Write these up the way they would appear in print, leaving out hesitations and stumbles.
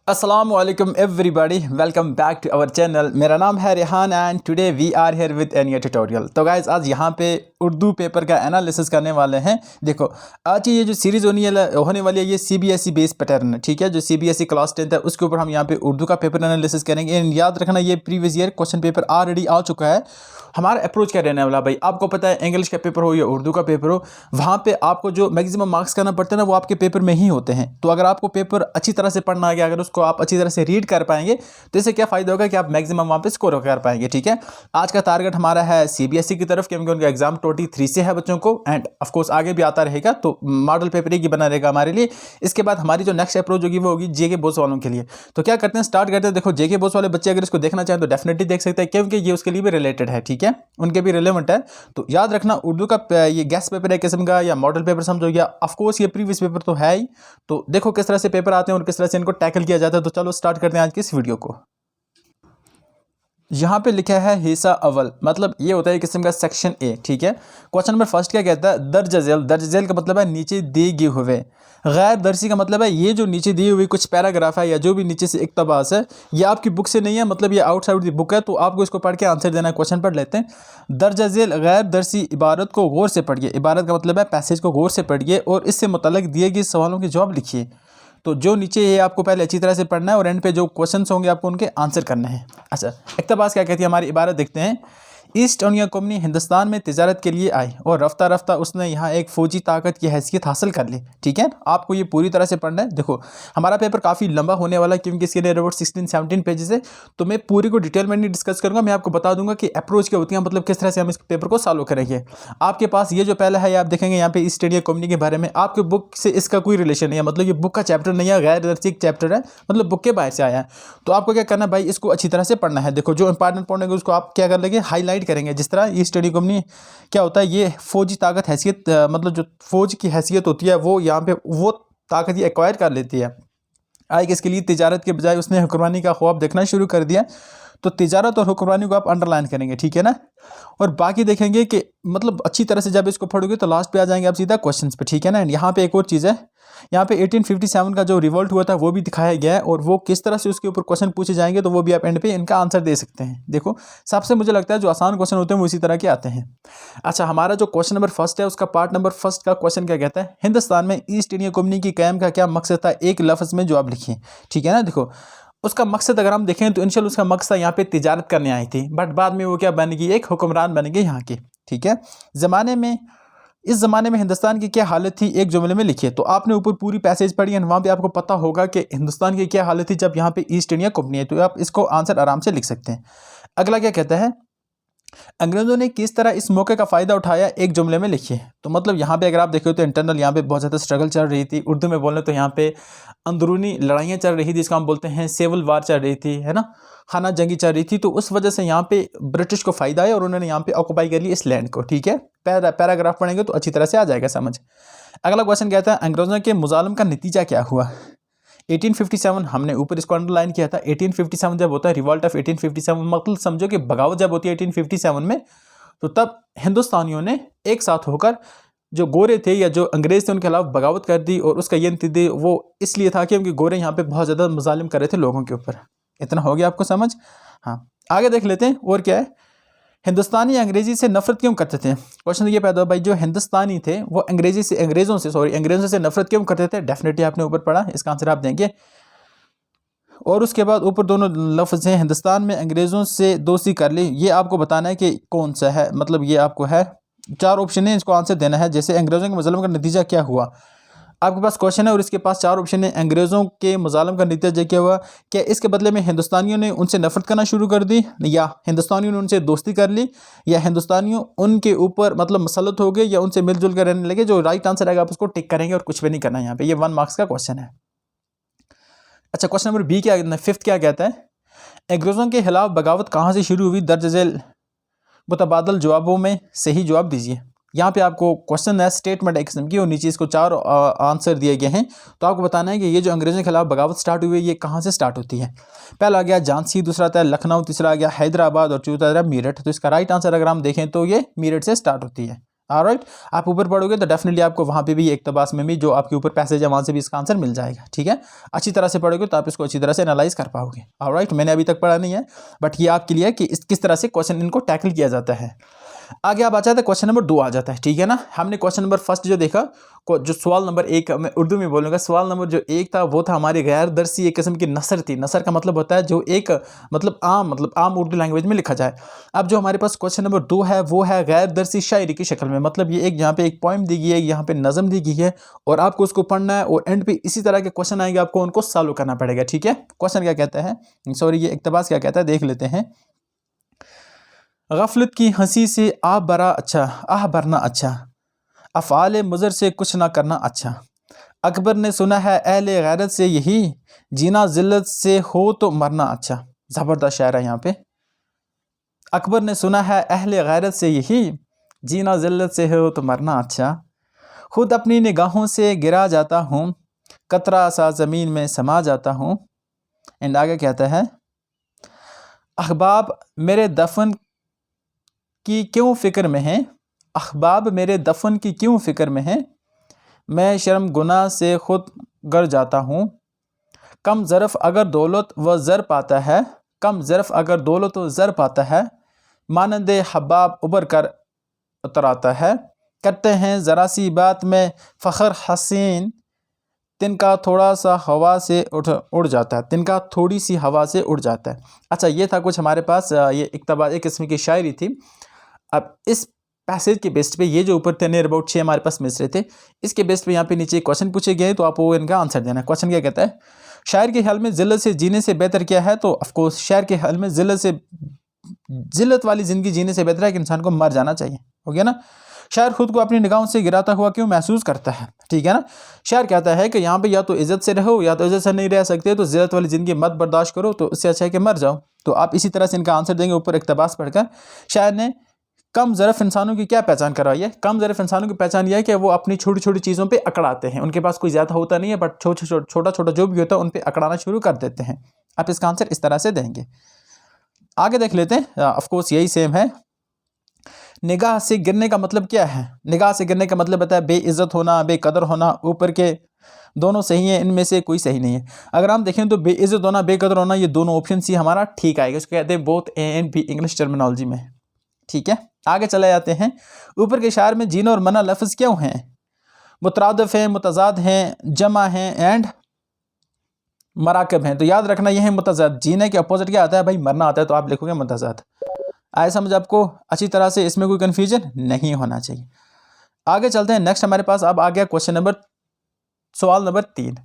अस्सलाम वालेकुम everybody, welcome back to our channel. मेरा नाम है Rehan and today we are here with an tutorial. तो गाइज आज यहाँ पे उर्दू पेपर का एनालिसिस करने वाले हैं। देखो आज ये जो सीरीज़ होने वाली है ये CBSE बेस्ड पैटर्न है, ठीक है। जो CBSE क्लास 10th है उसके ऊपर हम यहाँ पे उर्दू का पेपर एनालिसिस करेंगे। एंड याद रखना ये previous year question paper already आ चुका है। हमारा अप्रोच क्या रहने वाला भाई, आपको पता है इंग्लिश का पेपर हो या उर्दू का पेपर हो, वहाँ पे आपको जो मैक्सिमम मार्क्स करना पड़ता है ना वो आपके पेपर में ही होते हैं। तो अगर आपको पेपर अच्छी तरह से पढ़ना आ गया, अगर उसको आप अच्छी तरह से रीड कर पाएंगे तो इससे क्या फ़ायदा होगा कि आप मैक्सिमम वहाँ पे स्कोर कर पाएंगे, ठीक है। आज का टारगेट हमारा है CBSE की तरफ, क्योंकि उनका एग्जाम 23 से है बच्चों को। एंड ऑफकोर्स आगे भी आता रहेगा, तो मॉडल पेपर ही बना रहेगा हमारे लिए। इसके बाद हमारी जो नेक्स्ट अप्रोच होगी वो होगी JK बोस वालों के लिए। तो क्या करते हैं, स्टार्ट करते हैं। देखो JK बोस वाले बच्चे अगर इसको देखना चाहें तो डेफिनेटली देख सकते हैं, क्योंकि ये उसके लिए भी रिलेटेड है, ठीक है, उनके भी रिलेवेंट है। तो याद रखना उर्दू का ये गेस्ट पेपर है किस्म का, या मॉडल पेपर समझो, या ऑफकोर्स ये प्रीवियस पेपर तो है ही। तो देखो किस तरह से पेपर आते हैं और किस तरह से इनको टैकल किया जाता है। तो चलो स्टार्ट करते हैं आज की इस वीडियो को। यहाँ पे लिखा है हिस्सा अव्वल, मतलब ये होता है किस्म का सेक्शन A, ठीक है। क्वेश्चन नंबर फर्स्ट क्या कहता है, दर्ज झेल। दर्ज झेल का मतलब है नीचे दिए गए हुए। गैर दर्सी का मतलब है ये जो नीचे दी हुई कुछ पैराग्राफ है या जो भी नीचे से इक्तबास है, ये आपकी बुक से नहीं है, मतलब ये आउटसाइड दी बुक है। तो आपको इसको पढ़ के आंसर देना है। क्वेश्चन पढ़ लेते हैं। दर्ज झेल गैर दर्सी इबारत को गौर से पढ़िए। इबारत का मतलब है पैसेज को गौर से पढ़िए और इससे मुतल्लिक दिए गए सवालों के जवाब लिखिए। तो जो नीचे है आपको पहले अच्छी तरह से पढ़ना है और एंड पे जो क्वेश्चंस होंगे आपको उनके आंसर करने हैं। अच्छा, इक़्तिबास क्या कहती है हमारी इबारत, देखते हैं। ईस्ट इंडिया कंपनी हिंदुस्तान में तिजारत के लिए आई और रफ्ता रफ्ता उसने यहाँ एक फ़ौजी ताकत की हैसियत हासिल कर ली, ठीक है। आपको ये पूरी तरह से पढ़ना है। देखो हमारा पेपर काफ़ी लंबा होने वाला है, क्योंकि इसके लिए अबाउट 16-17 पेजेस है। तो मैं पूरी को डिटेल में नहीं डिस्कस करूँगा, मैं आपको बता दूंगा कि अप्रोच क्या होती है, मतलब किस तरह से हम इस पेपर को सॉल्व करेंगे। आपके पास ये जो पहला है आप देखेंगे यहाँ पे ईस्ट इंडिया कंपनी के बारे में, आपके बुक से इसका कोई रिलेशन नहीं है, मतलब ये बुक का चैप्टर नहीं है, गैर दर्सी चैप्टर है, मतलब बुक के बाहर से आया है। तो आपको क्या करना है भाई, इसको अच्छी तरह से पढ़ना है। देखो जो इंपॉर्टेंट पॉइंट है उसको आप क्या कर लेंगे, हाईलाइट करेंगे। जिस तरह ईस्ट इंडिया कंपनी क्या होता है, ये फौजी ताकत हैसियत, मतलब जो फौज की हैसियत होती है वो यहाँ पे वो ताकत ये एक्वायर कर लेती है। आए कि इसके लिए तिजारत के बजाय उसने हुक्मरानी का ख्वाब देखना शुरू कर दिया। तो तिजारत और हुक्मरानी को आप अंडरलाइन करेंगे, ठीक है ना। और बाकी देखेंगे कि मतलब अच्छी तरह से जब इसको पढ़ोगे तो लास्ट पे आ जाएंगे आप सीधा क्वेश्चंस पे, ठीक है ना। यहाँ पे एक और चीज़ है, यहाँ पे 1857 का जो रिवोल्ट हुआ था वो भी दिखाया गया है, और वो किस तरह से उसके ऊपर क्वेश्चन पूछे जाएंगे तो वो भी आप एंड पे इनका आंसर दे सकते हैं। देखो सबसे मुझे लगता है जो आसान क्वेश्चन होते हैं वो इसी तरह के आते हैं। अच्छा, हमारा जो क्वेश्चन नंबर फर्स्ट है उसका पार्ट नंबर फर्स्ट का क्वेश्चन क्या कहता है, हिंदुस्तान में ईस्ट इंडिया कंपनी की कायम का क्या मकसद था, एक लफ्ज़ में जवाब लिखिए, ठीक है ना। देखो उसका मकसद अगर हम देखें तो इंशाल्लाह उसका मकसद यहाँ पे तिजारत करने आई थी, बट बाद में वो क्या बन गई, एक हुक्मरान बन गई यहाँ की, ठीक है। इस ज़माने में हिंदुस्तान की क्या हालत थी, एक जुमले में लिखिए। तो आपने ऊपर पूरी पैसेज पढ़ी है, वहाँ पे आपको पता होगा कि हिंदुस्तान की क्या हालत थी जब यहाँ पे ईस्ट इंडिया कंपनी है, तो आप इसको आंसर आराम से लिख सकते हैं। अगला क्या कहता है, अंग्रेज़ों ने किस तरह इस मौके का फ़ायदा उठाया, एक जुमले में लिखिए। तो मतलब यहाँ पे अगर आप देखो तो इंटरनल यहाँ पे बहुत ज़्यादा स्ट्रगल चल रही थी, उर्दू में बोलें तो यहाँ पे अंदरूनी लड़ाइयाँ चल रही थी, जिसको हम बोलते हैं सिविल वार चल रही थी, है ना, खाना जंगी चल रही थी। तो उस वजह से यहाँ पे ब्रिटिश को फ़ायदा है और उन्होंने यहाँ पे ऑक्यूपाई कर लिया इस लैंड को, ठीक है। पैराग्राफ पढ़ेंगे तो अच्छी तरह से आ जाएगा समझ। अगला क्वेश्चन कहता है, अंग्रेज़ों के मुजालम का नतीजा क्या हुआ। 1857 हमने ऊपर इसको अंडरलाइन किया था। 1857 जब होता है रिवॉल्ट ऑफ 1857, मतलब समझो कि बगावत जब होती है 1857 में, तो तब हिंदुस्तानियों ने एक साथ होकर जो गोरे थे या जो अंग्रेज थे उनके खिलाफ बगावत कर दी। और उसका ये नतीजे वो इसलिए था कि उनके गोरे यहाँ पे बहुत ज़्यादा मुजालिम कर रहे थे लोगों के ऊपर। इतना हो गया आपको समझ। हाँ आगे देख लेते हैं और क्या है, हिंदुस्तानी अंग्रेजी से नफरत क्यों करते थे। क्वेश्चन ये पैदा हुआ भाई, जो हिंदुस्तानी थे वो अंग्रेज़ों से नफरत क्यों करते थे। डेफिनेटली आपने ऊपर पढ़ा, इसका आंसर आप देंगे। और उसके बाद ऊपर दोनों लफ्ज़ हैं, हिंदुस्तान में अंग्रेज़ों से दोस्ती कर ली, ये आपको बताना है कि कौन सा है, मतलब ये आपको है 4 ऑप्शन है, इसको आंसर देना है। जैसे अंग्रेज़ों के मुज़ालम का नतीजा क्या हुआ, आपके पास क्वेश्चन है और इसके पास 4 ऑप्शन है। अंग्रेज़ों के मुज़ालम का नतीजा क्या हुआ, क्या इसके बदले में हिंदुस्तानियों ने उनसे नफरत करना शुरू कर दी, या हिंदुस्तानियों ने उनसे दोस्ती कर ली, या हिंदुस्तानियों उनके ऊपर मतलब मसलत हो गए, या उनसे मिलजुल कर रहने लगे। जो राइट आंसर आएगा आप उसको टिक करेंगे और कुछ भी नहीं करना है यहाँ पे। ये 1 मार्क्स का क्वेश्चन है। अच्छा, क्वेश्चन नंबर बी क्या, फिफ्थ क्या कहता है, अंग्रेज़ों के खिलाफ बगावत कहाँ से शुरू हुई, दर्ज झेल मुतबादल जवाबों में सही जवाब दीजिए। यहाँ पे आपको क्वेश्चन है स्टेटमेंट एक किस्म की और नीचे इसको 4 आंसर दिए गए हैं। तो आपको बताना है कि ये जो अंग्रेज़ों के खिलाफ बगावत स्टार्ट हुई है ये कहाँ से स्टार्ट होती है। पहला आ गया झांसी, दूसरा आता है लखनऊ, तीसरा आ गया हैदराबाद और चौथा आ गया मेरठ। तो इसका राइट आंसर अगर हम देखें तो ये मेरठ से स्टार्ट होती है। ऑलराइट, आप ऊपर पढ़ोगे तो डेफिनेटली आपको वहाँ पे भी इक्तबास में भी जो आपके ऊपर पैसेज है वहाँ से भी इसका आंसर मिल जाएगा, ठीक है। अच्छी तरह से पढ़ोगे तो आप इसको अच्छी तरह से एनालाइज कर पाओगे। ऑलराइट, मैंने अभी तक पढ़ा नहीं है, बट ये आपके लिए कि किस तरह से क्वेश्चन इनको टैकल किया जाता है। आगे आप आ जाते हैं क्वेश्चन नंबर 2 आ जाता है, ठीक है ना। हमने क्वेश्चन नंबर फर्स्ट जो देखा, जो सवाल नंबर 1 मैं उर्दू में बोलूँगा, सवाल नंबर जो 1 था वो था हमारी गैर दरसी एक किस्म की नसर थी। नसर का मतलब होता है जो एक मतलब आम उर्दू लैंग्वेज में लिखा जाए। अब जो हमारे पास क्वेश्चन नंबर 2 है वो है गैर दरसी शायरी की शक्ल में, मतलब ये एक यहाँ पे एक पोइम दी गई है, यहाँ पे नज़म दी गई है और आपको उसको पढ़ना है और एंड पे इसी तरह के क्वेश्चन आएंगे, आपको उनको सॉल्व करना पड़ेगा, ठीक है। क्वेश्चन क्या कहता है, सॉरी ये इक्तबास क्या कहता है, देख लेते हैं। गफलत की हंसी से आह भरना अच्छा, अफ़ाले मुज़र से कुछ ना करना अच्छा। अकबर ने सुना है अहले गैरत से यही, जीना ज़िल्लत से हो तो मरना अच्छा। ज़बरदस्त शायर है यहाँ पे। अकबर ने सुना है अहले गैरत से यही, जीना ज़िल्लत से हो तो मरना अच्छा। खुद अपनी निगाहों से गिरा जाता हूँ, कतरा सा ज़मीन में समा जाता हूँ। एंड आगे कहता है, अहबाब मेरे दफन की क्यों फ़िक्र में है, अहबाब मेरे दफन की क्यों फ़िक्र में है। मैं शर्म गुनाह से खुद गर जाता हूँ। कम ज़रफ़ अगर दौलत व ज़र पाता है, कम ज़रफ़ अगर दौलत व ज़र पाता है। मानंदे हबाब उबर कर उतर आता है। करते हैं ज़रा सी बात में फ़ख्र हसीन, तिनका थोड़ा सा हवा से उड़ जाता है, तिनका थोड़ी सी हवा से उड़ जाता है। अच्छा, ये था कुछ हमारे पास ये इक़्तिबास एक किस्म की शायरी थी। अब इस पैसेज के बेस पे ये जो ऊपर थे नियर अबाउट 6 हमारे पास मिसरे थे, इसके बेस पे यहाँ पे नीचे क्वेश्चन पूछे गए तो आप वो इनका आंसर देना है। क्वेश्चन क्या कहता है, शायर के ख्याल में ज़िल्लत से जीने से बेहतर क्या है। तो ऑफकोर्स शायर के ख्याल में ज़िल्लत वाली ज़िंदगी जीने से बेहतर है कि इंसान को मर जाना चाहिए, हो गया ना। शायर खुद को अपनी निगाहों से गिराता हुआ क्यों महसूस करता है, ठीक है ना। शायर कहता है कि यहाँ पे या तो इज़्ज़त से रहो या तो इज़्ज़त से नहीं रह सकते, तो ज़िल्लत वाली ज़िंदगी मत बर्दाश्त करो, तो इससे अच्छा है कि मर जाओ। तो आप इसी तरह से इनका आंसर देंगे ऊपर इक़्तिबास पढ़कर। शायर ने कम ज़रफ़ इंसानों की क्या पहचान करवाई है। कम ज़रफ़ इंसानों की पहचान यह है कि वो अपनी छोटी छोटी चीज़ों पे अकड़ाते हैं, उनके पास कोई ज़्यादा होता नहीं है, बट छोटा छोटा जो भी होता है उन पे अकड़ाना शुरू कर देते हैं। आप इसका आंसर इस तरह से देंगे। आगे देख लेते हैं, ऑफकोर्स यही सेम है। निगाह से गिरने का मतलब क्या है। निगाह से गिरने का मतलब होता है बेइज्जत होना, बेकदर होना। ऊपर के दोनों सही हैं, इनमें से कोई सही नहीं है। अगर हम देखें तो बेइज्जत होना, बेकदर होना, ये दोनों ऑप्शन सी हमारा ठीक आएगा। इसको कहते हैं both A and B English terminology में, ठीक है। आगे चले जाते हैं। ऊपर के शायर में जीना और मना लफ्ज़ क्यों हैं, मुतरादिफ हैं, मुतजाद हैं, जमा हैं एंड मराकब हैं। तो याद रखना यह है मुतजाद। जीने के अपोजिट क्या आता है भाई, मरना आता है, तो आप लिखोगे मुतजाद। आए समझ आपको अच्छी तरह से, इसमें कोई कन्फ्यूजन नहीं होना चाहिए। आगे चलते हैं। नेक्स्ट हमारे पास अब आ गया क्वेश्चन नंबर सवाल नंबर 3।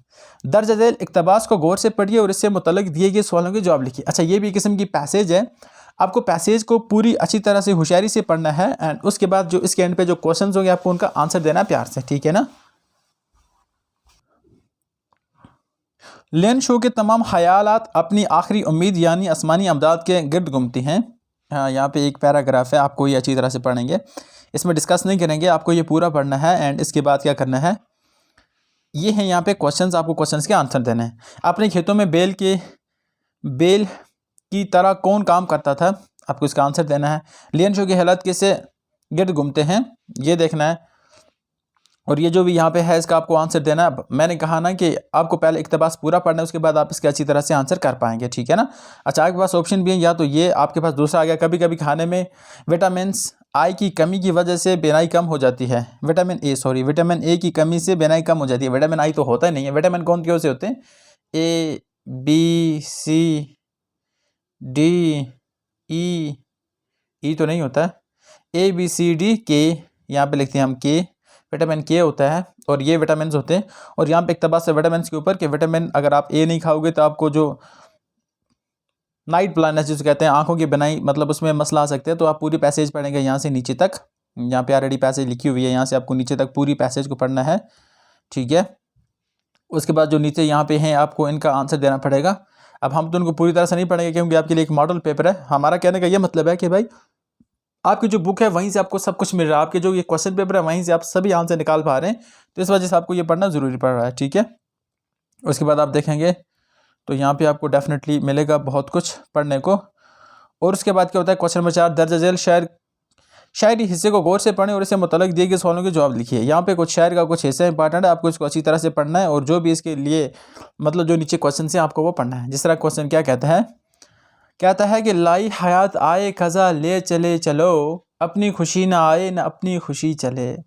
दर्ज झेल इक़्तिबास को गौर से पढ़िए और इससे मुतल्लिक़ दिए गए सवालों के जवाब लिखिए। अच्छा, ये भी किस्म की पैसेज है, आपको पैसेज को पूरी अच्छी तरह से होशियारी से पढ़ना है एंड उसके बाद जो इसके एंड पे जो क्वेश्चंस होंगे आपको उनका आंसर देना है प्यार से, ठीक है ना। लेन शो के तमाम ख्यालात अपनी आखिरी उम्मीद यानी आसमानी अमदाद के गिर्द घूमती हैं। हाँ, यहाँ पे एक पैराग्राफ है, आपको ये अच्छी तरह से पढ़ेंगे, इसमें डिस्कस नहीं करेंगे, आपको ये पूरा पढ़ना है एंड इसके बाद क्या करना है, ये है यहाँ पे क्वेश्चंस, आपको क्वेश्चंस के आंसर देने हैं। अपने खेतों में बेल की तरह कौन काम करता था, आपको इसका आंसर देना है। लियन शो के हालात कैसे गिर्द घूमते हैं, ये देखना है। और ये जो भी यहाँ पे है इसका आपको आंसर देना है। मैंने कहा ना कि आपको पहले इक़्तिबास पूरा पढ़ना है, उसके बाद आप इसके अच्छी तरह से आंसर कर पाएंगे, ठीक है ना। अच्छा, आपके पास ऑप्शन भी है, या तो ये आपके पास दूसरा आ गया, कभी कभी खाने में विटामिन आई की कमी की वजह से बेनाई कम हो जाती है। विटामिन ए की कमी से बेनाई कम हो जाती है। विटामिन आई तो होता ही नहीं है। विटामिन कौन कौन से होते हैं, A B C D E तो नहीं होता है, ए बी सी डी के, यहाँ पे लिखते हैं हम के, विटामिन के होता है और ये विटामिन होते हैं। और यहाँ पे इक़्तिबास है विटामिन के ऊपर कि विटामिन अगर आप ए नहीं खाओगे तो आपको जो नाइट ब्लाइंडनेस जिसे कहते हैं, आंखों की बनाई, मतलब उसमें मसला आ सकते हैं। तो आप पूरी पैसेज पढ़ेंगे यहाँ से नीचे तक, यहाँ पे ऑलरेडी पैसेज लिखी हुई है, यहाँ से आपको नीचे तक पूरी पैसेज को पढ़ना है, ठीक है। उसके बाद जो नीचे यहाँ पे हैं आपको इनका आंसर देना पड़ेगा। अब हम तो उनको पूरी तरह से नहीं पढ़ेंगे क्योंकि आपके लिए एक मॉडल पेपर है। हमारा कहने का ये मतलब है कि भाई आपकी जो बुक है वहीं से आपको सब कुछ मिल रहा है, आपके जो ये क्वेश्चन पेपर है वहीं से आप सभी आंसर निकाल पा रहे हैं, तो इस वजह से आपको ये पढ़ना ज़रूरी पड़ रहा है, ठीक है। उसके बाद आप देखेंगे तो यहाँ पे आपको डेफिनेटली मिलेगा बहुत कुछ पढ़ने को। और उसके बाद क्या होता है, क्वेश्चन नंबर 4, दर्ज झेल शायरी हिस्से को गौर से पढ़ें और इससे मुतल्लिक़ दिए गए सवालों के जवाब लिखिए। यहाँ पे कुछ शायर का कुछ हिस्सा इंपॉर्टेंट है, आपको इसको अच्छी तरह से पढ़ना है और जो भी इसके लिए मतलब जो नीचे क्वेश्चन है आपको वो पढ़ना है। जिस तरह क्वेश्चन क्या कहता है कि लाई हयात आए खजा ले चले चलो, अपनी खुशी ना आए ना अपनी खुशी चले।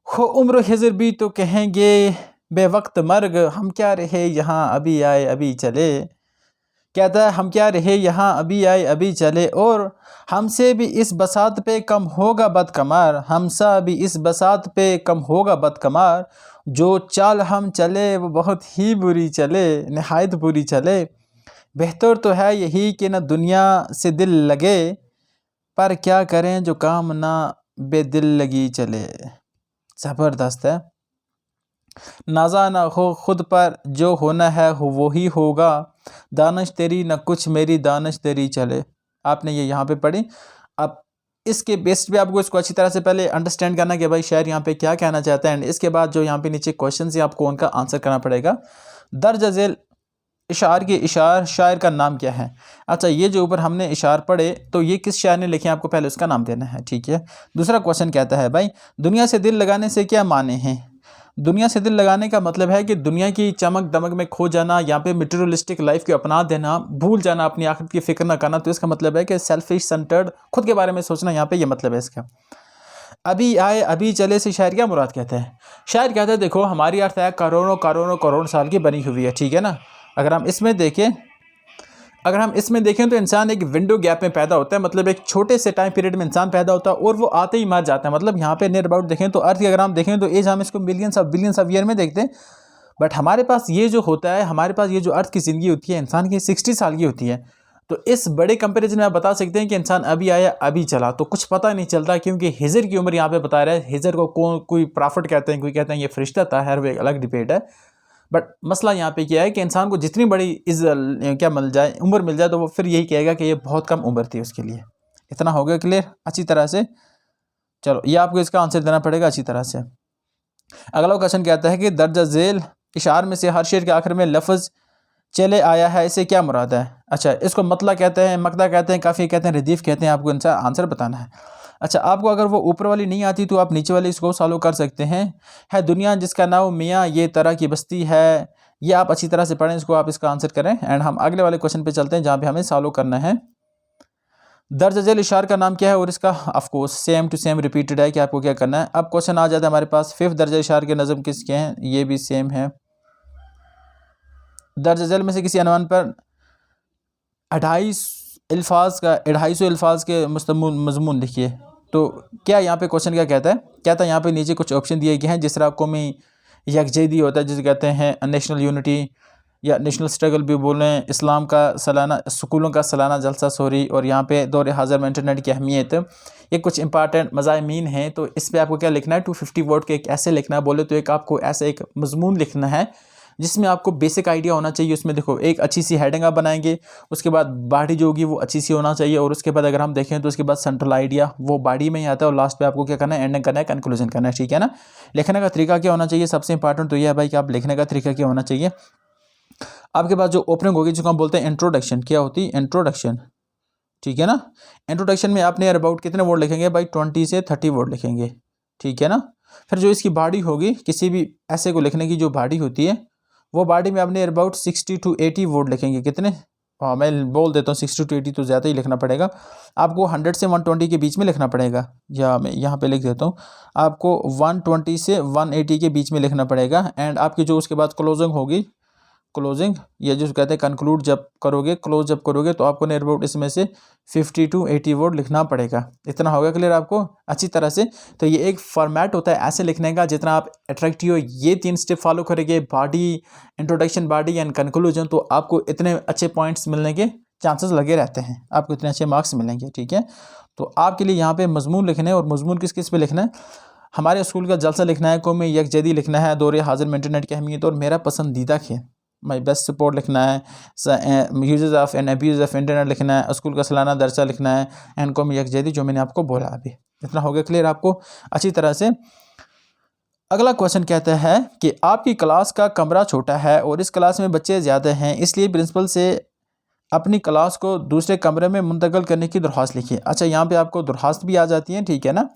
हो उम्र हिजर भी तो कहेंगे बेवक्त मर्ग, हम क्या रहे यहाँ अभी आए अभी चले। कहता है हम क्या रहे यहाँ अभी आए अभी चले, और हमसे भी इस बसात पे कम होगा बदकमार, हमसा भी इस बसात पे कम होगा बदकमार। जो चाल हम चले वो बहुत ही बुरी चले, नहायत बुरी चले। बेहतर तो है यही कि न दुनिया से दिल लगे, पर क्या करें जो काम ना बेदिल लगी चले। ज़बरदस्त है। नाजा ना हो खुद पर, जो होना है वो ही होगा, दानिश तेरी न कुछ मेरी दानिश तेरी चले। आपने ये यहाँ पे पढ़ी। अब इसके बेस्ड पे आपको इसको अच्छी तरह से पहले अंडरस्टैंड करना कि भाई शायर यहाँ पे क्या कहना चाहता है, एंड इसके बाद जो यहाँ पे नीचे क्वेश्चन है आपको उनका आंसर करना पड़ेगा। दर्ज झेल इशार के इशार शायर का नाम क्या है। अच्छा, ये जो ऊपर हमने इशार पढ़े तो ये किस शायर ने लिखे आपको पहले उसका नाम देना है, ठीक है। दूसरा क्वेश्चन कहता है भाई दुनिया से दिल लगाने से क्या माने हैं। दुनिया से दिल लगाने का मतलब है कि दुनिया की चमक दमक में खो जाना, यहाँ पे मटेरियलिस्टिक लाइफ को अपना देना, भूल जाना, अपनी आखिरत की फिक्र ना करना। तो इसका मतलब है कि सेल्फिश सेंटर्ड, खुद के बारे में सोचना, यहाँ पे ये मतलब है इसका। अभी आए अभी चले से शायर क्या मुराद कहता है। शायर कहता है देखो हमारी अर्थ है करोड़ों करोड़ों करोड़ साल की बनी हुई है, ठीक है ना। अगर हम इसमें देखें तो इंसान एक विंडो गैप में पैदा होता है, मतलब एक छोटे से टाइम पीरियड में इंसान पैदा होता है और वो आते ही मर जाता है। मतलब यहाँ पे नियर अबाउट देखें तो अर्थ की अगर हम देखें तो एज हम इसको बिलियंस ऑफ ईयर में देखते हैं, बट हमारे पास ये जो होता है, हमारे पास ये जो अर्थ की ज़िंदगी होती है इंसान की 60 साल की होती है। तो इस बड़े कंपैरिजन में आप बता सकते हैं कि इंसान अभी आया अभी चला, तो कुछ पता नहीं चलता, क्योंकि हिजर की उम्र यहाँ पे बता रहा है। हिजर को कोई प्रॉफिट कहते हैं, कोई कहते हैं ये फरिश्ता था, हर वो एक अलग डिबेट है। बट मसला यहाँ पे क्या है कि इंसान को जितनी बड़ी उम्र मिल जाए तो वो फिर यही कहेगा कि ये बहुत कम उम्र थी उसके लिए। इतना हो गया क्लियर अच्छी तरह से। चलो ये आपको इसका आंसर देना पड़ेगा अच्छी तरह से। अगला क्वेश्चन कहता है कि दर्ज झेल इशार में से हर शेर के आखिर में लफ्ज़ चले आया है, इसे क्या मुराद है। अच्छा, इसको मतला कहते हैं, मकदा कहते हैं, काफ़ी कहते हैं, रदीफ़ कहते हैं। आपको इनका आंसर बताना है। अच्छा, आपको अगर वो ऊपर वाली नहीं आती तो आप नीचे वाली इसको सॉल्व कर सकते हैं। है दुनिया जिसका नाम मियाँ ये तरह की बस्ती है, ये आप अच्छी तरह से पढ़ें, इसको आप इसका आंसर करें। एंड हम अगले वाले क्वेश्चन पे चलते हैं जहाँ पे हमें सॉल्व करना है। दर्ज झेल इशार का नाम क्या है और इसका of course same to same repeated है कि आपको क्या करना है। अब क्वेश्चन आ जाता है हमारे पास 5th दर्ज इशार के नज़म किसके हैं, ये भी सेम है। दर्ज झेल में से किसी अनवान पर 250 अल्फाज के मज़मून लिखिए। तो क्या यहाँ पे क्वेश्चन क्या कहता है यहाँ पे नीचे कुछ ऑप्शन दिए गए हैं, जिस तरह कौमी यकजहती होता है जिसे कहते हैं नेशनल यूनिटी या नेशनल स्ट्रगल भी बोलें, इस्लाम का सालाना स्कूलों का सालाना जलसा सॉरी, और यहाँ पे दौर हाज़िर में इंटरनेट की अहमियत, ये कुछ इंपॉर्टेंट मज़ामीन हैं। तो इस पर आपको क्या लिखना है, 250 वर्ड के एक ऐसे लिखना है। बोले तो एक आपको ऐसे एक मजमून लिखना है जिसमें आपको बेसिक आइडिया होना चाहिए। उसमें देखो एक अच्छी सी हेडिंग आप बनाएंगे, उसके बाद बॉडी जो होगी वो अच्छी सी होना चाहिए, और उसके बाद अगर हम देखें तो उसके बाद सेंट्रल आइडिया वो बॉडी में ही आता है, और लास्ट पे आपको क्या करना है, एंडिंग करना है, कंक्लूजन करना है, ठीक है ना। लिखने का तरीका क्या होना चाहिए, सबसे इंपॉर्टेंट तो यह है भाई कि आप लिखने का तरीका क्या होना चाहिए। आपके पास जो ओपनिंग होगी जिसको हम बोलते हैं इंट्रोडक्शन, क्या होती है इंट्रोडक्शन, ठीक है ना। इंट्रोडक्शन में आपने अबाउट कितने वर्ड लिखेंगे भाई, 20 से 30 वर्ड लिखेंगे, ठीक है ना। फिर जो इसकी बॉडी होगी, किसी भी ऐसे को लिखने की जो बॉडी होती है, वो बॉडी में आपने अबाउट 60 to 80 वर्ड लिखेंगे। कितने, हाँ मैं बोल देता हूँ 60 to 80 तो ज़्यादा ही लिखना पड़ेगा आपको। 100 से 120 के बीच में लिखना पड़ेगा, या मैं यहाँ पे लिख देता हूँ, आपको 120 से 180 के बीच में लिखना पड़ेगा। एंड आपकी जो उसके बाद क्लोजिंग होगी, क्लोजिंग ये जो कहते हैं कंक्लूड जब करोगे, क्लोज जब करोगे, तो आपको नियर अबाउट इसमें से 50 to 80 वर्ड लिखना पड़ेगा। इतना होगा क्लियर आपको अच्छी तरह से। तो ये एक फॉर्मेट होता है ऐसे लिखने का जितना आप अट्रैक्टिव हो, ये 3 स्टेप फॉलो करेंगे, body, introduction, body and conclusion, तो आपको इतने अच्छे पॉइंट्स मिलने के चांसेस लगे रहते हैं, आपको इतने अच्छे मार्क्स मिलेंगे, ठीक है। तो आपके लिए यहाँ पे मजमून लिखने हैं, और मजमून किस किस पे लिखना है, हमारे स्कूल का जलसा लिखना है, कौमी यकजहती लिखना है, दौर हाज़िर में इंटरनेट की अहमियत, और मेरा पसंदीदा खेल माई बेस्ट सपोर्ट लिखना है, uses of and abuse of internet लिखना है, स्कूल का सालाना दर्जा लिखना है, एंड कौमी यकजहती जो मैंने आपको बोला अभी। इतना हो गया क्लियर आपको अच्छी तरह से। अगला क्वेश्चन कहता है कि आपकी क्लास का कमरा छोटा है और इस क्लास में बच्चे ज़्यादा हैं, इसलिए प्रिंसिपल से अपनी क्लास को दूसरे कमरे में मुंतकिल करने की दरख्वास्त लिखिए। अच्छा, यहाँ पे आपको दरख्वास्त भी आ जाती है, ठीक है ना।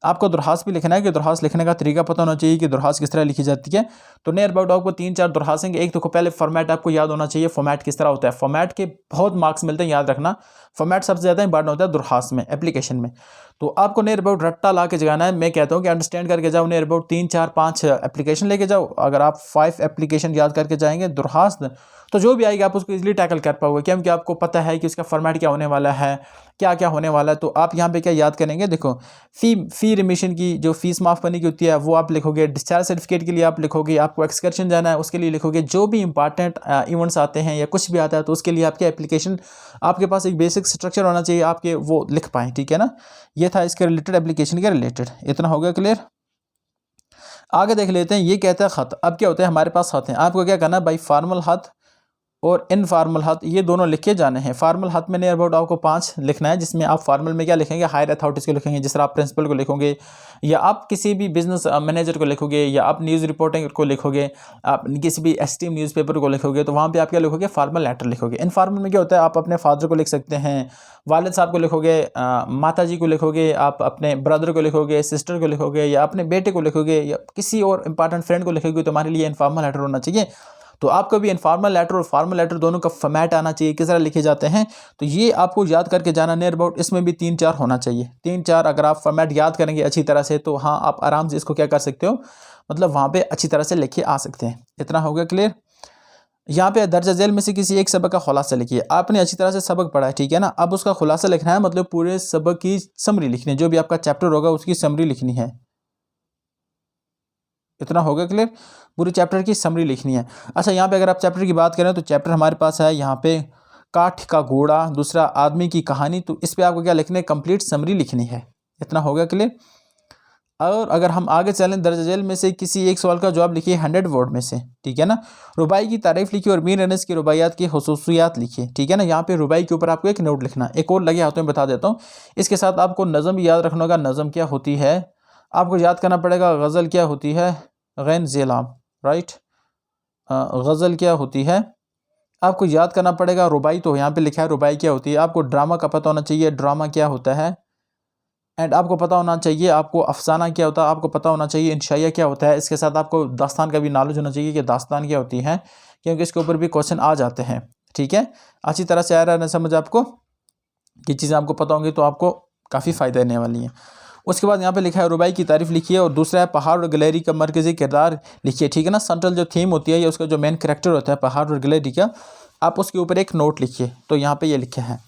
आपको दरख्वास्त भी लिखना है कि दरख्वास्त लिखने का तरीका पता होना चाहिए कि दरख्वास्त किस तरह लिखी जाती है। तो नियर अबाउट आपको 3-4 दरख्वास्तें, एक तो पहले फॉर्मेट आपको याद होना चाहिए, फॉर्मेट किस तरह होता है। फॉर्मेट के बहुत मार्क्स मिलते हैं, याद रखना। फॉर्मेट सबसे ज़्यादा इंपॉर्टेंट होता है दरख्वास्त में, एप्लीकेशन में। तो आपको नियर अबाउट रट्टा ला के जगाना है। मैं कहता हूँ कि अंडरस्टैंड करके जाओ, नियर अबाउट 3-4-5 एप्लीकेशन लेके जाओ। अगर आप 5 एप्लीकेशन याद करके जाएंगे दरख्वास्त, तो जो भी आएगी आप उसको इजीली टैकल कर पाओगे, क्योंकि आपको पता है कि उसका फॉर्मेट क्या होने वाला है, क्या क्या होने वाला है। तो आप यहाँ पे क्या याद करेंगे, देखो फ़ी रिमिशन की जो फीस माफ़ करने की होती है वो आप लिखोगे। डिस्चार्ज सर्टिफिकेट के लिए आप लिखोगे, आपको एक्सकर्शन जाना है उसके लिए लिखोगे। जो भी इंपॉर्टेंट इवेंट्स आते हैं या कुछ भी आता है तो उसके लिए आपके एप्लीकेशन, आपके पास एक बेसिक स्ट्रक्चर होना चाहिए, आपके वो लिख पाएँ, ठीक है ना। ये था इसके रिलेटेड, एप्लीकेशन के रिलेटेड। इतना हो गया क्लियर। आगे देख लेते हैं। ये कहता है ख़त। अब क्या होता है, हमारे पास ख़त हैं। आपको क्या करना है भाई, फार्मल ख़त और इनफॉर्मल हद ये दोनों लिखे जाने हैं। फार्मल हद में नियर अबाउट आपको 5 लिखना है, जिसमें आप फार्मल में क्या लिखेंगे, हायर अथॉरिटीज़ को लिखेंगे, जिस तरह आप प्रिंसिपल को लिखोगे, या आप किसी भी बिजनेस मैनेजर को लिखोगे, या आप न्यूज़ रिपोर्टिंग को लिखोगे, आप किसी भी एस्टीम न्यूज़पेपर को लिखोगे, तो वहाँ पे आप क्या लिखोगे, फार्मल लेटर लिखोगे। इनफॉर्मल में क्या होता है, आप अपने फादर को लिख सकते हैं, वालिद साहब को लिखोगे, माता जी को लिखोगे, आप अपने ब्रदर को लिखोगे, सिस्टर को लिखोगे, या अपने बेटे को लिखोगे, या किसी और इंपॉर्टेंट फ्रेंड को लिखोगे। तो हमारे लिए इनफॉर्मल लेटर होना चाहिए। तो आपको भी इनफॉर्मल लेटर और फॉर्मल लेटर दोनों का फॉर्मेट आना चाहिए, किस तरह लिखे जाते हैं। तो ये आपको याद करके जाना नियर अबाउट, इसमें भी 3-4 होना चाहिए। 3-4 अगर आप फॉर्मेट याद करेंगे अच्छी तरह से, तो हाँ आप आराम से इसको क्या कर सकते हो, मतलब वहाँ पे अच्छी तरह से लिखे आ सकते हैं। इतना हो गया क्लियर। यहाँ पे दर्जा झेल में से किसी एक सबक का खुलासा लिखिए। आपने अच्छी तरह से सबक पढ़ा है, ठीक है ना। अब उसका खुलासा लिखना है, मतलब पूरे सबक की समरी लिखनी है, जो भी आपका चैप्टर होगा उसकी समरी लिखनी है। इतना होगा क्लियर। पूरे चैप्टर की समरी लिखनी है। अच्छा, यहाँ पे अगर आप चैप्टर की बात करें तो चैप्टर हमारे पास है यहाँ पे काठ का घोड़ा, दूसरा आदमी की कहानी। तो इस पे आपको क्या लिखना है, कंप्लीट समरी लिखनी है। इतना होगा क्लियर। और अगर हम आगे चलें, दर्ज झेल में से किसी एक सवाल का जवाब लिखिए 100 वर्ड में से, ठीक है ना। रुबाई की तारीफ लिखिए और मीर अनस की रुबाइयात की खसूसियात लिखिए, ठीक है ना। यहाँ पे रुबाई के ऊपर आपको एक नोट लिखना। एक और लगे हाथों में बता देता हूँ। इसके साथ आपको नज़म भी याद रखना होगा। नज़म क्या होती है आपको याद करना पड़ेगा। गज़ल क्या होती है, गैन ज़ेलाम, राइट। गज़ल क्या होती है आपको याद करना पड़ेगा। रुबाई तो यहाँ पे लिखा है, रुबाई क्या होती है। आपको ड्रामा का पता होना चाहिए, ड्रामा क्या होता है। एंड आपको पता होना चाहिए आपको अफसाना क्या होता है, आपको पता होना चाहिए इंशाइया क्या होता है। इसके साथ आपको दास्तान का भी नॉलेज होना चाहिए कि दास्तान क्या होती है, क्योंकि इसके ऊपर भी क्वेश्चन आ जाते हैं, ठीक है। अच्छी तरह से आ रहा है ना समझ आपको, कि चीज़ें आपको पता होंगी तो आपको काफ़ी फ़ायदा देने वाली हैं। उसके बाद यहाँ पे लिखा है रुबाई की तारीफ लिखिए, और दूसरा है पहाड़ और गैलरी का मरकज़ी किरदार लिखिए, ठीक है ना। सेंट्रल जो थीम होती है या उसका जो मेन करैक्टर होता है पहाड़ और गैलरी का, आप उसके ऊपर एक नोट लिखिए। तो यहाँ पे ये लिखे हैं।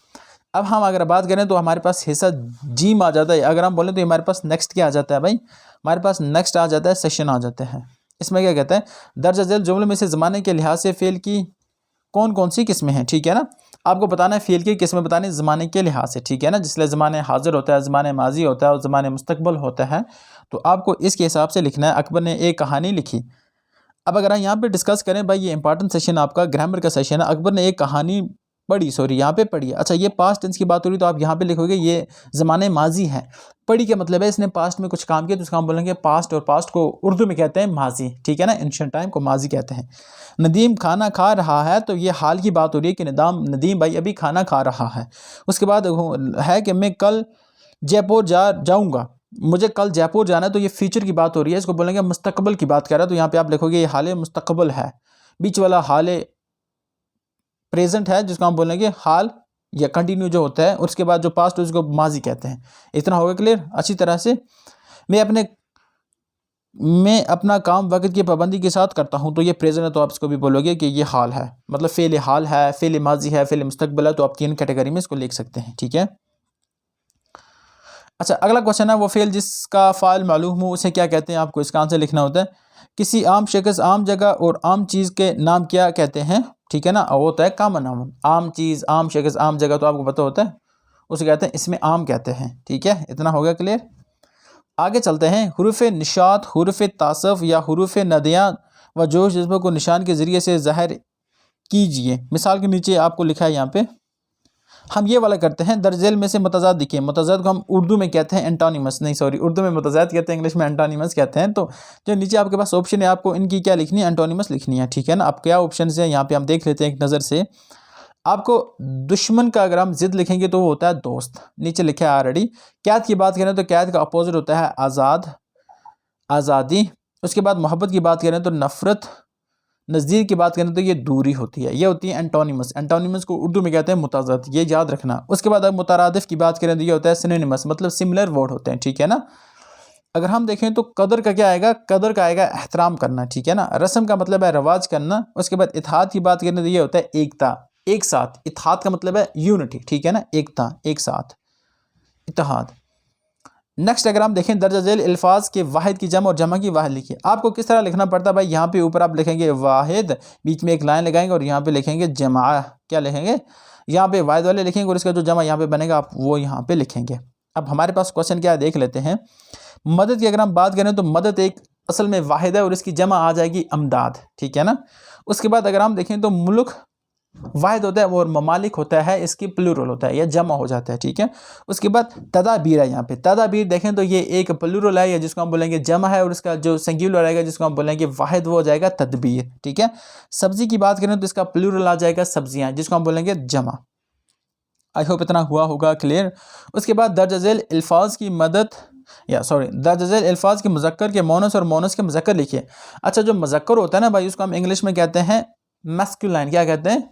अब हम अगर बात करें तो हमारे पास हिस्सा जीम आ जाता है। अगर हम बोलें तो हमारे पास नेक्स्ट क्या आ जाता है भाई, हमारे पास नेक्स्ट आ जाता है सेशन आ जाते हैं। इसमें क्या कहता है, दर्ज झेल जुमले में से ज़माने के लिहाज से फ़ेल की कौन कौन सी किस्में हैं, ठीक है ना। आपको बताना है फ़ेल की किस्में बतानी ज़माने के लिहाज से, ठीक है ना। जिसलिए ज़माने हाजिर होता है, ज़माने माजी होता है और ज़माने मुस्तकबल होता है। तो आपको इसके हिसाब से लिखना है। अकबर ने एक कहानी लिखी। अब अगर हम यहाँ पे डिस्कस करें भाई, ये इंपॉर्टेंट सेशन आपका ग्रामर का सेशन है। अकबर ने एक कहानी पढ़ी, सॉरी यहाँ पे पढ़ी। अच्छा, ये पास्ट टेंस की बात हो रही तो आप यहाँ पे लिखोगे ये ज़माने माजी है। पढ़ी क्या मतलब है, इसने पास्ट में कुछ काम किया तो उसका हम बोलेंगे पास्ट, और पास्ट को उर्दू में कहते हैं माजी, ठीक है ना। एंशिएंट टाइम को माजी कहते हैं। नदीम खाना खा रहा है, तो ये हाल की बात हो रही है कि नदीम भाई अभी खाना खा रहा है। उसके बाद है कि मैं कल जयपुर जाऊँगा, मुझे कल जयपुर जाना है। तो ये फ्यूचर की बात हो रही है, इसको बोलेंगे मुस्तकबल की बात कर रहा है। तो यहाँ पे आप लिखोगे ये हाल मुस्तकबल है। बीच वाला हाल प्रेजेंट है, जिसको हम बोलेंगे हाल या कंटिन्यू जो होता है। उसके बाद जो पास्ट है उसको माजी कहते हैं। इतना होगा क्लियर अच्छी तरह से। मैं अपना काम वक्त की पाबंदी के साथ करता हूँ, तो ये प्रेजेंट है, तो आप इसको भी बोलोगे कि ये हाल है, मतलब फ़ेल हाल है, फ़ेल माजी है, फ़ेल मुस्तकबल है। तो आप 3 कैटेगरी में इसको लिख सकते हैं, ठीक है। अच्छा, अगला क्वेश्चन है वो फ़ेल जिसका फ़ाइल मालूम हो उसे क्या कहते हैं। आपको इसका आंसर लिखना होता है। किसी आम शख्स, आम जगह और आम चीज़ के नाम क्या कहते हैं, ठीक है ना। वो होता है कॉमन नाउन। आम चीज़, आम शख्स, आम जगह तो आपको पता होता है, उसे कहते हैं, इसमें आम कहते हैं, ठीक है। इतना हो गया क्लियर। आगे चलते हैं। हुरूफ निशात, हुरूफ तासफ या हुरूफ नदियाँ व जोश जज्बे को निशान के ज़रिए से ज़ाहिर कीजिए। मिसाल के नीचे आपको लिखा है यहाँ पे। हम ये वाला करते हैं। दर्ज झेल में से मुतज़ाद देखिए। मुतज़ाद को हम उर्दू में कहते हैं एंटोनिमस, नहीं सॉरी, उर्दू में मुतज़ाद कहते हैं, इंग्लिश में एंटोनिमस कहते हैं। तो जो नीचे आपके पास ऑप्शन है, आपको इनकी क्या लिखनी है, एंटोनिमस लिखनी है, ठीक है ना। अब क्या ऑप्शन है यहाँ पे हम देख लेते हैं एक नज़र से। आपको दुश्मन का अगर हम जिद लिखेंगे तो वो होता है दोस्त, नीचे लिखा है ऑलरेडी। कैद की बात करें तो कैद का अपोजिट होता है आज़ाद, आज़ादी। उसके बाद मोहब्बत की बात करें तो नफ़रत, नज़दीक की बात करें तो ये दूरी होती है, ये होती है एंटोनिमस। एंटोनिमस को उर्दू में कहते हैं मुताज़द, ये याद रखना। उसके बाद अब मुतरादिफ की बात करें तो ये होता है सिनोनिमस, मतलब सिमिलर वर्ड होते हैं, ठीक है ना। अगर हम देखें तो कदर का क्या आएगा, कदर का आएगा एहतराम करना, ठीक है ना। रस्म का मतलब है रवाज करना। उसके बाद इत्तेहाद की बात करें तो ये होता है एकता, एक साथ। इत्तेहाद का मतलब है यूनिटी, ठीक है ना, एकता, एक साथ, इत्तेहाद। नेक्स्ट अगर हम देखें दर्ज झेल अल्फाज के वाहिद की जम और जमा की वाहिद लिखिए। आपको किस तरह लिखना पड़ता है भाई, यहाँ पे ऊपर आप लिखेंगे वाहिद, बीच में एक लाइन लगाएंगे और यहाँ पे लिखेंगे जमा, क्या लिखेंगे, यहाँ पे वाहिद वाले लिखेंगे और इसका जो जमा यहाँ पे बनेगा आप वो यहाँ पे लिखेंगे। अब हमारे पास क्वेश्चन क्या है देख लेते हैं। मदद की अगर हम बात करें तो मदद एक असल में वाहिद है और इसकी जमा आ जाएगी अमदाद, ठीक है ना। उसके बाद अगर हम देखें तो मुल्क वाहिद होता है और ममालिक होता है, इसकी प्लूरल होता है, यह जमा हो जाता है, ठीक है। उसके बाद तदाबीर है, यहाँ पे तदाबीर देखें तो ये एक प्लूरल है, या जिसको हम बोलेंगे जमा है, और इसका जो सिंगुलर आएगा जिसको हम बोलेंगे वाहिद वो हो जाएगा तदबीर, ठीक है। सब्जी की बात करें तो इसका प्लूरल आ जाएगा सब्जियाँ, जिसको हम बोलेंगे जमा। आई होप इतना हुआ होगा क्लियर। उसके बाद दर्ज झेल अल्फाज की मदद, या सॉरी, दर्ज झेल अल्फाज के मुज़क्कर के मोनस और मोनस के मुज़क्कर लिखिए। अच्छा, जो मुज़क्कर होता है ना भाई उसको हम इंग्लिश में कहते हैं मैस्कुलाइन, क्या कहते हैं,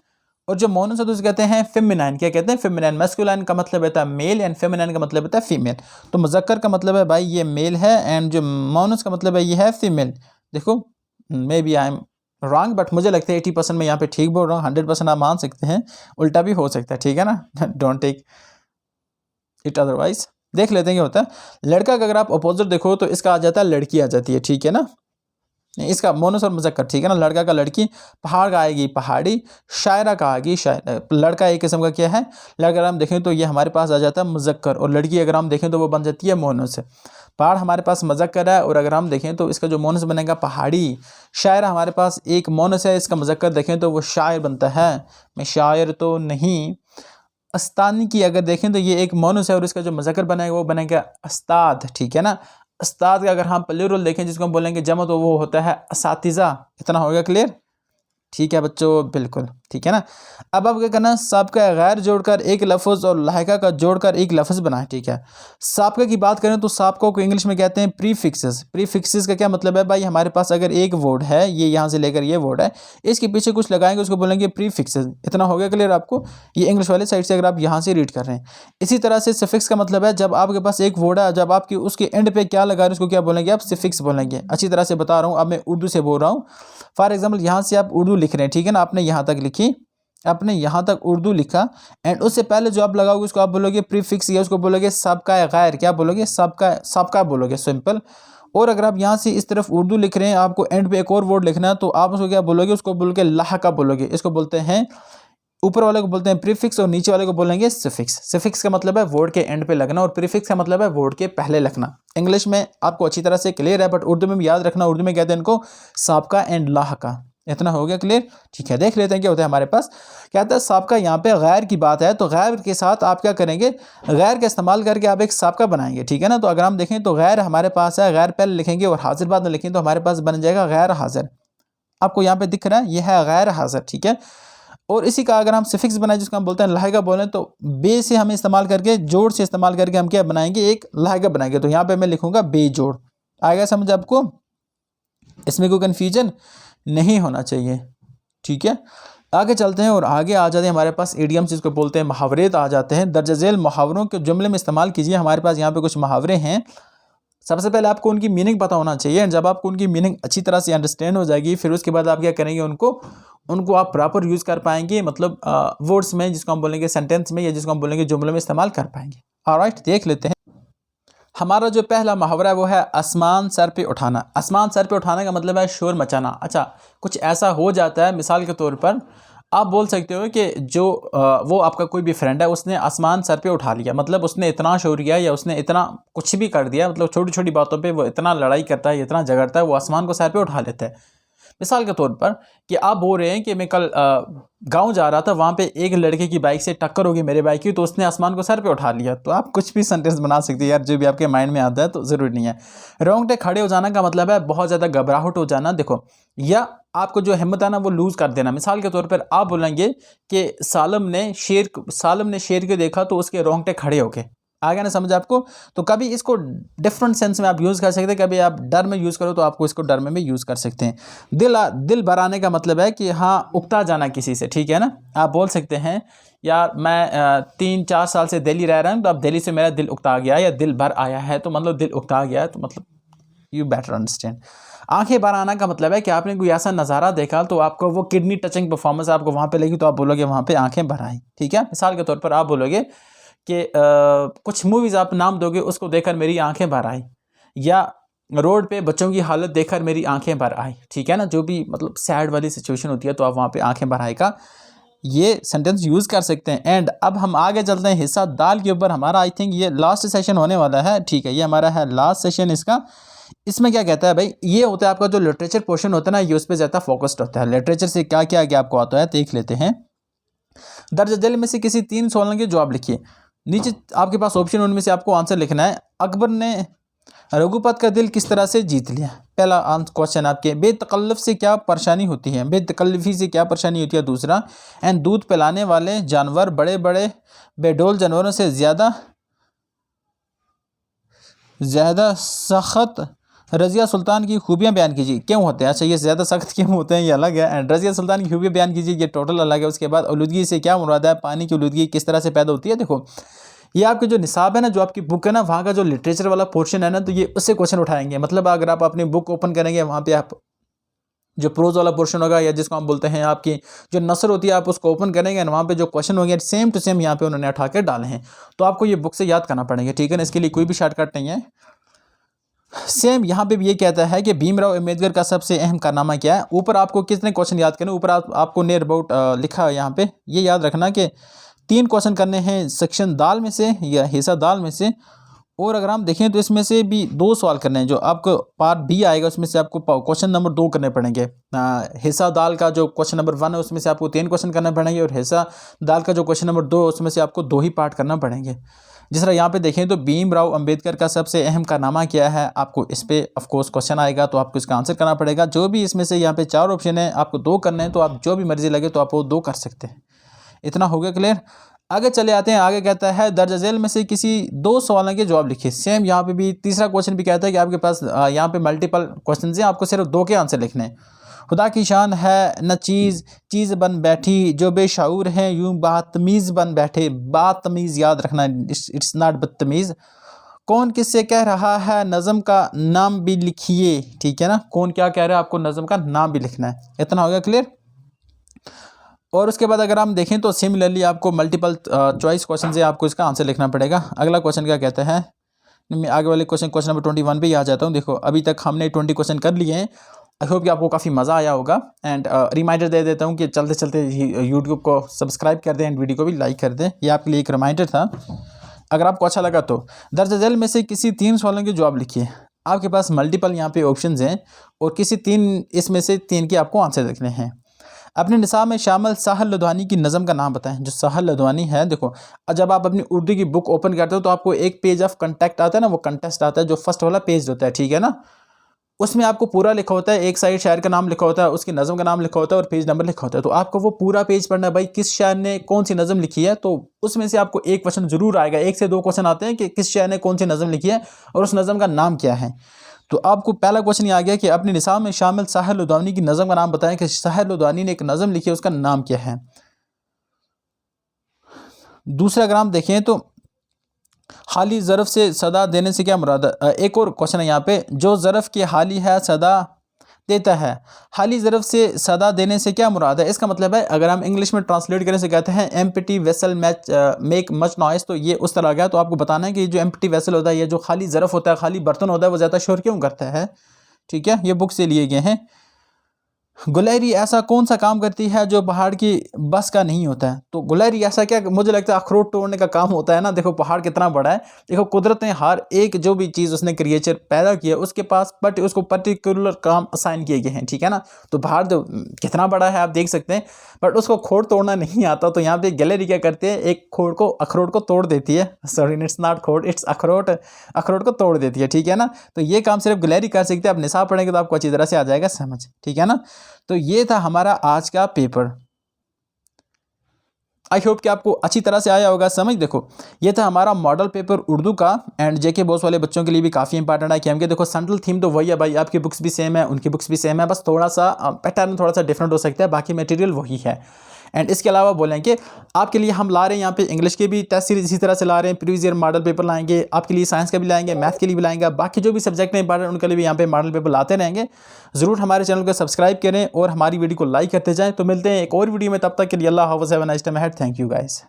और जो मोनस होता है उसे कहते हैं फेमिनाइन, क्या कहते हैं, फेमिनाइन। मैस्कुलाइन का मतलब होता है मेल एंड फेमिनाइन का मतलब होता है फीमेल। तो मुज़क्कर का मतलब है भाई ये मेल है, एंड जो मोनस का मतलब है ये है फीमेल। देखो maybe I am wrong, but मुझे लगता है 80% मैं यहाँ पे ठीक बोल रहा हूँ, 100% आप मान सकते हैं, उल्टा भी हो सकता है, ठीक है ना। Don't take it otherwise. देख लेते हैं क्या होता है। लड़का का अगर आप अपोजिट देखो तो इसका आ जाता है लड़की आ जाती है, ठीक है ना, इसका मोनस और मुज़क्कर, ठीक है ना। लड़का का लड़की, पहाड़ का आएगी पहाड़ी, शायरा का आएगी शायर। लड़का एक किस्म का क्या है, लड़का अगर हम देखें तो ये हमारे पास आ जाता है मुज़क्कर, और लड़की अगर हम देखें तो वो बन जाती है मोनस। पहाड़ हमारे पास मुज़क्कर है, और अगर हम देखें तो इसका जो मोनस बनेगा पहाड़ी। शायरा हमारे पास एक मोनस है, इसका मुज़क्कर देखें तो वो शायर बनता है, मैं शायर तो नहीं। अस्तानी की अगर देखें तो ये एक मोनस है, और इसका जो मुज़क्कर बनेगा वो बनेगा अस्ताद, ठीक है ना। अस्ताद का अगर हम प्लूरल देखें जिसको हम बोलेंगे जमा तो वो होता है असातिज़ा। इतना होगा क्लियर, ठीक है बच्चों, बिल्कुल ठीक है ना। अब आप क्या करना, साबका गैर जोड़कर एक लफ्ज़ और लाहिका का जोड़कर एक लफ्ज़ बनाए, ठीक है। साबका की बात करें तो साबका को इंग्लिश में कहते हैं प्रीफिक्सेस। प्रीफिक्सेस का क्या मतलब है भाई, हमारे पास अगर एक वर्ड है, ये यहाँ से लेकर ये वर्ड है, इसके पीछे कुछ लगाएंगे उसको बोलेंगे प्रीफिक्सेस। इतना हो गया क्लियर आपको, ये इंग्लिश वाले साइड से अगर आप यहाँ से रीड कर रहे हैं। इसी तरह से सफिक्स का मतलब है जब आपके पास एक वर्ड है, जब आपकी उसके एंड पे क्या लगा रहे हैं उसको क्या बोलेंगे आप, सफिक्स बोलेंगे। अच्छी तरह से बता रहा हूँ, अब मैं उर्दू से बोल रहा हूँ। फॉर एग्जाम्पल यहाँ से आप उर्दू लिख रहे हैं, ठीक है ना, आपने यहाँ तक लिखी, आपने यहाँ तक उर्दू लिखा, एंड उससे पहले जो आप लगाओगे उसको आप बोलोगे प्रीफिक्स, या उसको बोलोगे साबका या गैर, क्या बोलोगे, साबका, साबका बोलोगे, सिंपल। और अगर आप यहाँ से इस तरफ उर्दू लिख रहे हैं, आपको एंड पे एक और वर्ड लिखना है, तो आप उसको क्या बोलोगे, उसको बोल के लाहका बोलोगे। इसको बोलते हैं, ऊपर वाले को बोलते हैं प्रीफिक्स और नीचे वाले को बोलेंगे सफिक्स। सफिक्स का मतलब है वर्ड के एंड पे लगना, और प्रीफिक्स का मतलब है वर्ड के पहले लगना। इंग्लिश में आपको अच्छी तरह से क्लियर है, बट उर्दू में भी याद रखना, उर्दू में कहते हैं इनको साबका एंड लाहका। इतना हो गया क्लियर, ठीक है। देख लेते हैं क्या होता है हमारे पास। क्या होता है, साबका, यहाँ पे गैर की बात है, तो गैर के साथ आप क्या करेंगे, गैर का इस्तेमाल करके आप एक साबका बनाएंगे, ठीक है ना। तो अगर हम देखें तो गैर हमारे पास है, गैर पहले लिखेंगे और हाजिर बाद में लिखेंगे, तो हमारे पास बन जाएगा गैर हाजिर। आपको यहाँ पे दिख रहा है, यह है गैर हाजिर, ठीक है। और इसी का अगर हम सफिक्स बनाए जिसको हम बोलते हैं लाहिका बोलें, तो बे से हमें इस्तेमाल करके, जोड़ से इस्तेमाल करके हम क्या बनाएंगे, एक लाहिका बनाएंगे। तो यहाँ पे मैं लिखूंगा बेजोड़। आएगा समझ आपको, इसमें कोई कन्फ्यूजन नहीं होना चाहिए, ठीक है। आगे चलते हैं और आगे आ जाते हैं हमारे पास इडियम्स, जिसको बोलते हैं मुहावरे आ जाते हैं। दर्ज झेल मुहावरों के जुमले में इस्तेमाल कीजिए। हमारे पास यहाँ पे कुछ मुहावरे हैं। सबसे पहले आपको उनकी मीनिंग पता होना चाहिए, जब आपको उनकी मीनिंग अच्छी तरह से अंडरस्टैंड हो जाएगी, फिर उसके बाद आप क्या करेंगे, उनको आप प्रॉपर यूज़ कर पाएंगे, मतलब वर्ड्स में, जिसको हम बोलेंगे सेंटेंस में, या जिसको हम बोलेंगे जुमले में इस्तेमाल कर पाएंगे। ऑलराइट, देख लेते हैं। हमारा जो पहला मुहावरा है वो है आसमान सर पे उठाना। आसमान सर पे उठाने का मतलब है शोर मचाना। अच्छा, कुछ ऐसा हो जाता है, मिसाल के तौर पर आप बोल सकते हो कि जो वो आपका कोई भी फ्रेंड है, उसने आसमान सर पे उठा लिया, मतलब उसने इतना शोर किया या उसने इतना कुछ भी कर दिया, मतलब छोटी छोटी बातों पे वो इतना लड़ाई करता है, इतना झगड़ता है, वो आसमान को सर पे उठा लेता है। मिसाल के तौर पर कि आप बोल रहे हैं कि मैं कल गांव जा रहा था, वहाँ पे एक लड़के की बाइक से टक्कर होगी मेरे बाइक की, तो उसने आसमान को सर पे उठा लिया। तो आप कुछ भी सेंटेंस बना सकते हैं यार, जो भी आपके माइंड में आता है, तो ज़रूरी नहीं है। रोंगटे खड़े हो जाना का मतलब है बहुत ज़्यादा घबराहट हो जाना, देखो, या आपको जो हिम्मत है ना वो लूज़ कर देना। मिसाल के तौर पर आप बोलेंगे कि सालम ने शेर को देखा तो उसके रोंगटे खड़े हो गए। आ गया ना समझ आपको? तो कभी इसको डिफरेंट सेंस में आप यूज़ कर सकते हैं, कभी आप डर में यूज़ करो तो आपको इसको डर में भी यूज़ कर सकते हैं। दिल भर आने का मतलब है कि हाँ, उकता जाना किसी से, ठीक है ना। आप बोल सकते हैं यार मैं 3-4 साल से दिल्ली रह रहा हूँ, तो अब दिल्ली से मेरा दिल उकता गया, या दिल भर आया है, तो मतलब दिल उकता गया है, तो मतलब यू बेटर अंडरस्टैंड। आंखें भर आना का मतलब है कि आपने कोई ऐसा नज़ारा देखा तो आपको वो किडनी टचिंग परफॉर्मेंस आपको वहाँ पे लगी, तो आप बोलोगे वहाँ पे आंखें भर आई, ठीक है। मिसाल के तौर पर आप बोलोगे कि कुछ मूवीज़ आप नाम दोगे, उसको देखकर मेरी आंखें भर आई, या रोड पे बच्चों की हालत देखकर मेरी आंखें भर आई, ठीक है ना। जो भी मतलब सैड वाली सिचुएशन होती है तो आप वहाँ पे आंखें भर आई का ये सेंटेंस यूज़ कर सकते हैं। एंड अब हम आगे चलते हैं हिस्सा दाल के ऊपर। हमारा आई थिंक ये लास्ट सेशन होने वाला है, ठीक है, ये हमारा है लास्ट सेशन इसका। इसमें क्या कहता है भाई, ये होता है आपका जो लिटरेचर पोर्शन होता है ना, ये उस पर ज़्यादा फोकस्ड होता है। लिटरेचर से क्या क्या आगे आपको आता है देख लेते हैं। दर्ज झेल में से किसी 3 सवालों के जवाब लिखिए। नीचे आपके पास ऑप्शन, उनमें से आपको आंसर लिखना है। अकबर ने रघुपत का दिल किस तरह से जीत लिया? पहला क्वेश्चन आपके, बेतकल्लफ से क्या परेशानी होती है, बेतकल्लफी से क्या परेशानी होती है। दूसरा, एंड दूध पिलाने वाले जानवर बड़े बड़े बेडोल जानवरों से ज़्यादा सख्त रज़िया सुल्तान की खूबियाँ बयान कीजिए, क्यों होते हैं? अच्छा, ये ज़्यादा सख्त क्यों होते हैं ये अलग है, एंड रज़िया सुल्तान की खूबियाँ बयान कीजिए ये टोटल अलग है। उसके बाद आलूदगी से क्या मुराद है, पानी की आलूदगी किस तरह से पैदा होती है। देखो, ये आपके जो निसाब है ना, जो आपकी बुक है ना, वहाँ का जो लिटरेचर वाला पोर्शन है ना, तो ये उससे क्वेश्चन उठाएंगे। मतलब अगर आप अपनी बुक ओपन करेंगे, वहाँ पे आप जो प्रोज वाला पोर्शन होगा, या जिसको हम बोलते हैं आपकी जो नसर होती है, आप उसको ओपन करेंगे और वहाँ पे जो क्वेश्चन होंगे सेम टू सेम यहाँ पे उन्होंने उठा के डाले हैं। तो आपको ये बुक से याद करना पड़ेगा, ठीक है ना। इसके लिए कोई भी शॉर्टकट नहीं है। सेम यहाँ पे भी ये कहता है कि भीमराव अम्बेडकर का सबसे अहम कारनामा क्या है। ऊपर आपको कितने क्वेश्चन याद करने, ऊपर आपको नियर अबाउट लिखा है यहाँ पे। ये याद रखना कि 3 क्वेश्चन करने हैं सेक्शन दाल में से या हिस्सा दाल में से। और अगर हम देखें तो इसमें से भी 2 सवाल करने हैं। जो आपको पार्ट बी आएगा उसमें से आपको क्वेश्चन नंबर 2 करने पड़ेंगे। हिस्सा दाल का जो क्वेश्चन नंबर 1 है उसमें से आपको 3 क्वेश्चन करने पड़ेंगे, और हिस्सा दाल का जो क्वेश्चन नंबर 2 उसमें से आपको 2 ही पार्ट करना पड़ेंगे। जिस तरह यहाँ पे देखें तो भीमराव अंबेडकर का सबसे अहम कारनामा क्या है, आपको इस पर ऑफकोर्स क्वेश्चन आएगा, तो आपको इसका आंसर करना पड़ेगा। जो भी इसमें से यहाँ पे 4 ऑप्शन है, आपको 2 करने हैं, तो आप जो भी मर्जी लगे तो आप वो 2 कर सकते हैं। इतना हो गया क्लियर। आगे चले आते हैं। आगे कहता है दर्ज झेल में से किसी 2 सवालों के जवाब लिखिए। सेम यहाँ पे भी तीसरा क्वेश्चन भी कहता है कि आपके पास यहाँ पे मल्टीपल क्वेश्चन हैं, आपको सिर्फ 2 के आंसर लिखने हैं। खुदा की शान है न चीज़ बन बैठी, जो बेशऊर हैं यूं बदतमीज़ बन बैठे। बदतमीज़ याद रखना, इट्स नॉट बदतमीज़। कौन किससे कह रहा है, नज़म का नाम भी लिखिए, ठीक है ना। कौन क्या कह रहा है, आपको नज़म का नाम भी लिखना है। इतना हो गया क्लियर। और उसके बाद अगर हम देखें तो सिमिलरली आपको मल्टीपल चॉइस क्वेश्चन से आपको इसका आंसर लिखना पड़ेगा। अगला क्वेश्चन क्या कहता है, मैं आगे वाले क्वेश्चन नंबर 21 पे ही आ जाता हूँ। देखो, अभी तक हमने 20 क्वेश्चन कर लिए हैं। आई होप कि आपको काफ़ी मज़ा आया होगा। एंड रिमाइंडर दे देता हूँ कि चलते चलते यूट्यूब को सब्सक्राइब कर दें एंड वीडियो को भी लाइक कर दें। ये आपके लिए एक रिमाइंडर था। अगर आपको अच्छा लगा तो दर्ज झेल में से किसी 3 सवालों के जवाब लिखिए। आपके पास मल्टीपल यहाँ पे ऑप्शन हैं, और किसी 3 इसमें से 3 के आपको आंसर लिखने हैं। अपने निसाब में शामिल साहिल लुधियानी की नज़म का नाम बताएं। जो साहिल लुधियानी है, देखो, जब आप अपनी उर्दू की बुक ओपन करते हो तो आपको एक पेज ऑफ कंटेक्ट आता है ना, वो कंटेस्ट आता है, जो फर्स्ट वाला पेज होता है, ठीक है ना। उसमें आपको पूरा लिखा होता है, एक साइड शायर का नाम लिखा होता है, उसकी नज़म का नाम लिखा होता है, और पेज नंबर लिखा होता है। तो आपको वो पूरा पेज पढ़ना है, भाई किस शायर ने कौन सी नज़म लिखी है। तो उसमें से आपको एक क्वेश्चन जरूर आएगा, 1 से 2 क्वेश्चन आते हैं कि किस शायर ने कौन सी नज़म लिखी है और उस नज़म का नाम क्या है। तो आपको पहला क्वेश्चन ये आ गया कि अपने निसाब में शामिल साहिल लुधियानी की नज़म का नाम बताएं कि साहिल लुधियानी ने एक नज़म लिखी है, उसका नाम क्या है। दूसरा अगर हम देखें तो हाली ज़रफ़ से सदा देने से क्या मुराद है। एक और क्वेश्चन है यहाँ पे, जो ज़रफ़ के हाली है सदा देता है, हाली ज़रफ़ से सदा देने से क्या मुराद है। इसका मतलब है, अगर हम इंग्लिश में ट्रांसलेट करें से कहते हैं empty vessel make much noise. तो ये उस तरह गया। तो आपको बताना है कि जो एम्प्टी वेसल होता है, ये जो खाली ज़रफ़ होता है, खाली बर्तन होता है, वो ज़्यादा शोर क्यों करता है, ठीक है। ये बुक से लिए गए हैं। गुलहरी ऐसा कौन सा काम करती है जो पहाड़ की बस का नहीं होता है? तो गुलहरी ऐसा क्या, मुझे लगता है अखरोट तोड़ने का काम होता है ना। देखो पहाड़ कितना बड़ा है, देखो कुदरत ने हर एक जो भी चीज़ उसने क्रिएचर पैदा किया उसके पास उसको पर्टिकुलर काम असाइन किए गए हैं, ठीक है ना। तो पहाड़ जो कितना बड़ा है आप देख सकते हैं, बट उसको खोड़ तोड़ना नहीं आता। तो यहाँ पे गैलरी क्या करते हैं, एक खोड़ को अखरोट को तोड़ देती है, सॉरी इट्स नॉट खोड़, इट्स अखरोट, अखरोट को तोड़ देती है, ठीक है ना। तो ये काम सिर्फ गैलरी कर सकते हैं। आप निसाब पढ़ेंगे तो आपको अच्छी तरह से आ जाएगा समझ, ठीक है ना। तो ये था हमारा आज का पेपर। आई होप कि आपको अच्छी तरह से आया होगा समझ। देखो ये था हमारा मॉडल पेपर उर्दू का, एंड जेके बॉस वाले बच्चों के लिए भी काफ़ी इंपॉर्टेंट है कि हम देखो सेंट्रल थीम तो वही है भाई, आपकी बुक्स भी सेम है, उनकी बुक्स भी सेम है, बस थोड़ा सा पैटर्न थोड़ा सा डिफरेंट हो सकता है, बाकी मटेरियल वही है। एंड इसके अलावा बोलें कि आपके लिए हम ला रहे हैं यहाँ पे इंग्लिश के भी टेस्ट सीरीज इसी तरह से ला रहे हैं, प्रीवियस ईयर मॉडल पेपर लाएंगे, आपके लिए साइंस का भी लाएंगे, मैथ के लिए भी लाएंगे, बाकी जो भी सब्जेक्ट है इंपॉर्टेंट उनके लिए भी यहाँ पे मॉडल पेपर लाते रहेंगे। ज़रूर हमारे चैनल को सब्सक्राइब करें और हमारी वीडियो को लाइक करते जाएँ। तो मिलते हैं एक और वीडियो में, तब तक के लिए अल्लाह हाफ़िज़, have a nice time ahead, thank you guys.